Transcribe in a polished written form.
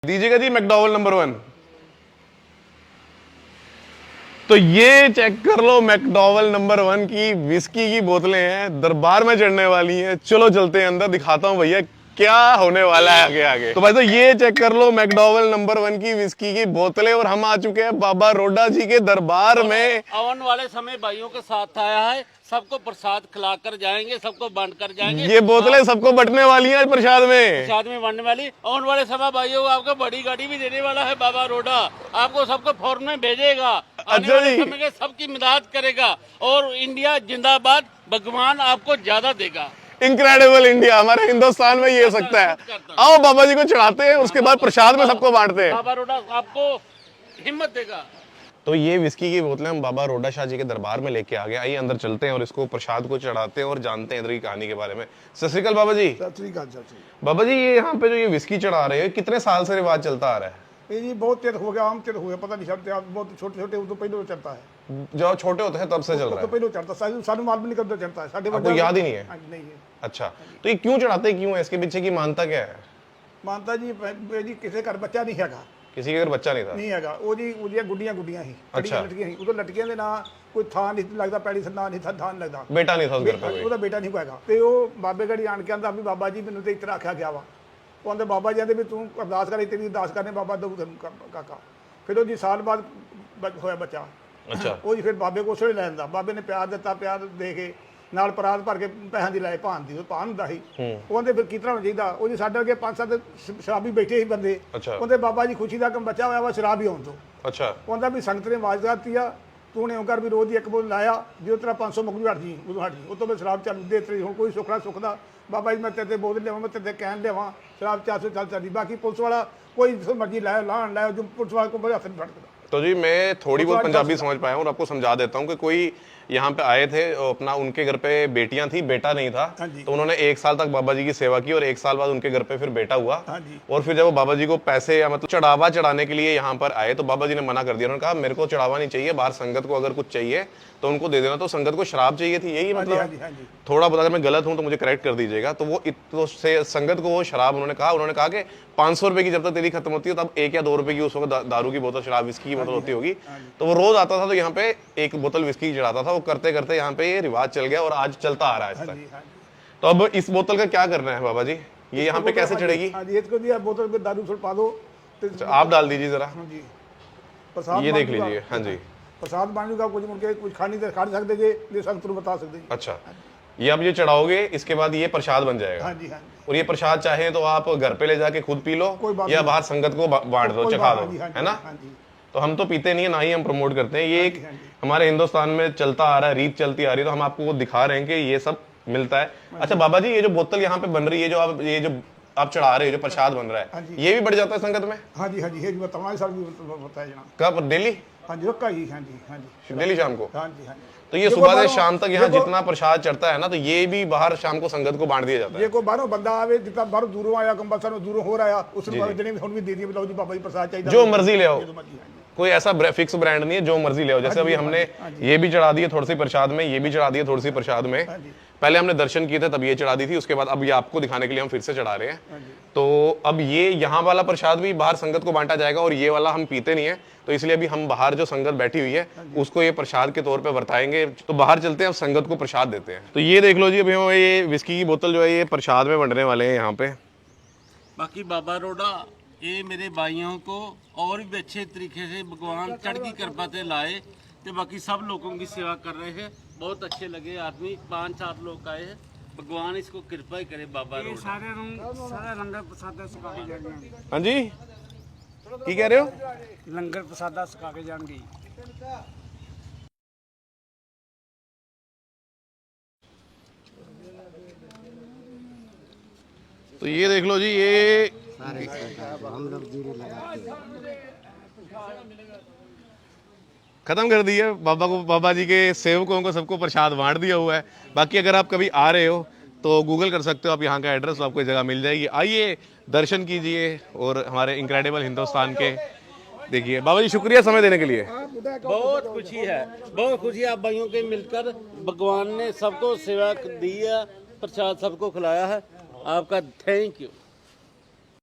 दीजिएगा जी McDowell number 1। तो ये चेक कर लो, मैकडॉवेल नंबर 1 की विस्की की बोतलें हैं, दरबार में चढ़ने वाली हैं। चलो चलते हैं अंदर, दिखाता हूं भैया क्या होने वाला है आगे आगे। तो भाई तो ये चेक कर लो मैकडॉवेल नंबर 1 की विस्की की बोतलें, और हम आ चुके हैं बाबा रोडा जी के दरबार में। आने वाले समय भाइयों के साथ आया है, सबको प्रसाद खिलाकर जाएंगे, सबको बांट कर जाएंगे। ये बोतलें सबको बंटने वाली हैं प्रसाद में, प्रसाद में बांटने वाली। आने वाले समय भाइयों आपको बड़ी गाड़ी भी देने वाला है बाबा रोडा, आपको सबको फौरन में भेजेगा। अच्छा जी, समय सबकी मदद करेगा और इंडिया जिंदाबाद, भगवान आपको ज्यादा देगा। इनक्रेडिबल इंडिया, हमारे हिंदुस्तान में ये सकता है। आओ बाबा जी को चढ़ाते हैं, उसके बाद प्रसाद में सबको बांटते हैं। बाबा रोडा आपको हिम्मत देगा। तो ये विस्की की बोतलें हम बाबा रोडा शाह जी के दरबार में लेके आ गए। आइए अंदर चलते हैं और इसको प्रसाद को चढ़ाते हैं और जानते हैं इधर की कहानी के बारे में। सत श्री अकाल बाबा जी। सत श्री अकाल। बाबा जी ये यहाँ पे जो ये विस्की चढ़ा रहे हैं, कितने साल से रिवाज चलता आ रहा है? ये जी बहुत देर हो गया, आम देर हो गया, पता नहीं चलते। आप बहुत छोटे छोटे तो पहले चलता है, जब छोटे होते हैं तब से चल रहा तो है? पहले चलता है, सानू मालूम नहीं कब चलता है, साढ़े आपको याद ही नहीं है? नहीं है। अच्छा, तो ये क्यों चढ़ाते हैं, क्यों है, इसके पीछे की मानता क्या है? मानता जी किसी घर बच्चा नहीं हैगा, किसी के घर बच्चा नहीं था? नहीं हैगा। वो जी ਉਹਦੀਆਂ ਗੁੱਡੀਆਂ ਹੀ अच्छा। ਲਟਕੀਆਂ ਸੀ, ਉਦੋਂ ਲਟਕੀਆਂ ਦੇ ਨਾਂ ਕੋਈ ਥਾਂ ਨਹੀਂ ਲੱਗਦਾ, ਪੈੜੀ ਨਾ ਨਹੀਂ ਥਾਂ ਲੱਗਦਾ, बेटा नहीं था उस घर पे कोई? ਉਹਦਾ ਬੇਟਾ ਨਹੀਂ ਹੋਏਗਾ। ਤੇ ਉਹ ਬਾਬੇ ਗੜੀ ਆਣ ਕੇ ਆਂਦਾ ਵੀ ਬਾਬਾ ਜੀ ਮੈਨੂੰ ਤੇ ਇਸ ਤਰ੍ਹਾਂ ਆਖਿਆ ਗਿਆ ਵਾ। ਉਹ ਆਂਦੇ ਬਾਬਾ ਜੀ ਆਂਦੇ ਵੀ ਤੂੰ ਅਰਦਾਸ ਕਰੀ, ਤੇਰੀ ਅਰਦਾਸ ਕਰਨੇ ਬਾਬਾ ਦਊ ਤੈਨੂੰ ਕਾਕਾ। ਫਿਰ ਉਹ ਜੀ ਸਾਲ ਬਾਅਦ ਹੋਇਆ ਬੱਚਾ। अच्छा, ਉਹ ਜੀ ਫਿਰ ਬਾਬੇ ਕੋਲ ਸੋਹਣੇ ਲੈ ਜਾਂਦਾ, ਬਾਬੇ ਨੇ ਪਿਆਰ ਦਿੱਤਾ, ਪਿਆਰ ਦੇ ਕੇ ਨਾਲ ਪਰਾਤ ਭਰ ਕੇ ਪੈਸਿਆਂ ਦੀ ਲਾਏ, ਭਾਨ ਦੀ ਭਾਨ ਹੁੰਦਾ ਸੀ। ਉਹ ਕਹਿੰਦੇ ਫਿਰ ਕਿਤਨਾ ਹੋਣਾ ਚਾਹੀਦਾ। ਉਹ ਜੀ ਸਾਡੇ ਅੱਗੇ 5-7 ਸ਼ਰਾਬੀ ਬੈਠੇ ਸੀ ਬੰਦੇ, अच्छा, ਉਹਦੇ ਬਾਬਾ ਜੀ ਖੁਸ਼ੀ ਦਾ ਕੰਮ ਬੱਚਾ ਹੋਇਆ ਵਾ ਸ਼ਰਾਬ ਹੀ ਆਉਣ ਤੋਂ। अच्छा, ਉਹਦਾ ਵੀ ਸੰਗਤ ਨੇ ਆਵਾਜ਼ ਕਰਤੀ ਆ, ਤੂੰ ਨੇ ਕਰ ਵੀ ਰੋਜ਼ ਦੀ ਇੱਕ ਬੋਲ ਲਾਇਆ, ਜੇ ਤੇਰਾ 500 ਮੁੱਕ ਜੂ ਹਟ ਜੀ, ਉਦੋਂ ਹਟ ਜੀ। ਉਹ ਤੋਂ ਬਾਅਦ ਸ਼ਰਾਬ ਚੱਲ ਦੇ ਤੇਰੀ ਹੁਣ ਕੋਈ ਸੁੱਖਣਾ ਸੁੱਖਦਾ ਬਾਬਾ ਜੀ ਮੈਂ ਤੇਰੇ ਤੇ ਬੋਲ ਲਿਆਵਾਂ, ਮੈਂ ਤੇਰੇ ਕਹਿਣ ਲਿਆਵਾਂ, ਸ਼ਰਾਬ 400 ਚੱਲ ਚੱਲਦੀ। ਬਾਕੀ ਪੁਲਿਸ ਵਾਲਾ ਕੋਈ ਜਿੱਥੋਂ ਮਰਜੀ ਲਾਇਆ ਲਾਣ ਲਾਇਆ, ਜੋ ਪੁਲਿਸ वाले को बड़े हथ नहीं फटकता। तो जी मैं थोड़ी बहुत पंजाबी समझ पाया हूँ और आपको समझा देता हूँ कि कोई यहाँ पे आए थे, अपना उनके घर पे बेटियां थी, बेटा नहीं था, तो उन्होंने 1 साल तक बाबा जी की सेवा की और 1 साल बाद उनके घर पे फिर बेटा हुआ। और फिर जब वो बाबा जी को पैसे या मतलब चढ़ावा चढ़ाने के लिए यहाँ पर आए तो बाबा जी ने मना कर दिया। उन्होंने कहा मेरे को चढ़ावा नहीं चाहिए, बाहर संगत को अगर कुछ चाहिए तो उनको दे देना। तो संगत को शराब चाहिए थी, यही मतलब? थोड़ा बहुत अगर मैं गलत हूँ तो मुझे करेक्ट कर दीजिएगा। तो वो तो से संगत को वो शराब उन्होंने कहा कि 500 रुपए की जब तक तेरी खत्म होती है तब 1 या 2 रुपए की उस वक्त दारू की बोतल, शराब विस्की की बोतल होती होगी। तो वो रोज आता था तो यहाँ पे 1 बोतल विस्की चढ़ाता था। वो करते करते यहाँ पे ये रिवाज चल गया और आज चलता आ रहा है आज तक। तो अब इस बोतल का क्या करना है बाबा जी, ये यहाँ पे कैसे चढ़ेगी? इसको दिया बोतल में दारू थोड़ा पा दो, आप डाल दीजिए जरा, प्रसाद ये देख लीजिए। हाँ जी, प्रसाद बन जूगा, कुछ मुड़के कुछ खा सकते जे, ये संगत को बता सकते। अच्छा, ये अब ये चढ़ाओगे, इसके बाद ये प्रसाद बन जाएगा। हाँ जी, हाँ। और ये प्रसाद चाहे तो आप घर पे ले जाके खुद पी लो या बाहर संगत को बांट दो, चखा दो, है ना? तो हम तो पीते नहीं है, ना ही हम प्रमोट करते हैं। ये एक हमारे हिंदुस्तान में चलता आ रहा है, रीत चलती आ रही है, तो हम आपको वो दिखा रहे हैं कि ये सब मिलता है। अच्छा बाबा जी, ये जो बोतल यहाँ पे बन रही है, जो आप चढ़ा रहे हो, जो प्रसाद बन रहा है, ये भी बढ़ जाता है संगत में? हाँ जी, हाँ जी, तमाम साल बताया जाना। कब? डेली? हाँ जी, रखा ही। हाँ जी, हाँ जी, डेली शाम को? हाँ जी, हाँ जी। तो ये सुबह से शाम तक यहाँ जितना प्रसाद चढ़ता है ना, तो ये भी बाहर शाम को संगत को बांट दिया जाता है। ये को बाहरों बंदा आवे, जितना बाहरों दूरों आया, कंपलसरी दूरों हो रहा है, उसने हम भी दे दिए, बताओ जी बाबा जी प्रसाद चाहिए, जो मर्जी ले आओ, कोई ऐसा फिक्स ब्रांड नहीं है, जो मर्जी ले आओ। जैसे अभी हमने ये भी चढ़ा दिए थोड़ी सी प्रसाद में, ये भी चढ़ा दिए थोड़ी सी प्रसाद में। पहले हमने दर्शन किए थे तब ये चढ़ा दी थी, उसके बाद अब ये आपको दिखाने के लिए हम फिर से चढ़ा रहे हैं। तो अब ये यहाँ वाला प्रसाद भी बाहर संगत को बांटा जाएगा और ये वाला हम पीते नहीं है, तो इसलिए अभी हम बाहर जो संगत बैठी हुई है उसको ये प्रसाद के तौर पे बरताएंगे। तो बाहर चलते हैं, अब संगत को प्रसाद देते हैं। तो ये देख लो जी, अभी हम ये विस्की की बोतल जो है ये प्रसाद में बंटने वाले हैं यहाँ पे। बाकी बाबा रोडा ये मेरे भाइयों को और भी अच्छे तरीके से भगवान चढ़ की कृपा से लाए, तो बाकी सब लोगों की सेवा कर रहे हैं। बहुत अच्छे लगे आदमी, 5-7 लोग आए हैं, भगवान इसको कृपा ही करे। बाबा रोडा सारे लंगर प्रसादा सुखा के जाएंगे। हाँ जी, की कह रहे हो? लंगर प्रसादा सुखा के जाएंगे। तो ये देख लो जी, ये खत्म कर दिया बाबा को, बाबा जी के सेवकों को सबको प्रसाद बांट दिया हुआ है। बाकी अगर आप कभी आ रहे हो तो गूगल कर सकते हो आप यहाँ का एड्रेस, तो आपको जगह मिल जाएगी। आइए दर्शन कीजिए और हमारे इनक्रेडिबल हिंदुस्तान के देखिए। बाबा जी शुक्रिया समय देने के लिए। बहुत खुशी है, बहुत खुशी है आप भाइयों के मिलकर। भगवान ने सबको सेवा दी है, प्रसाद सबको खिलाया है, आपका थैंक यू।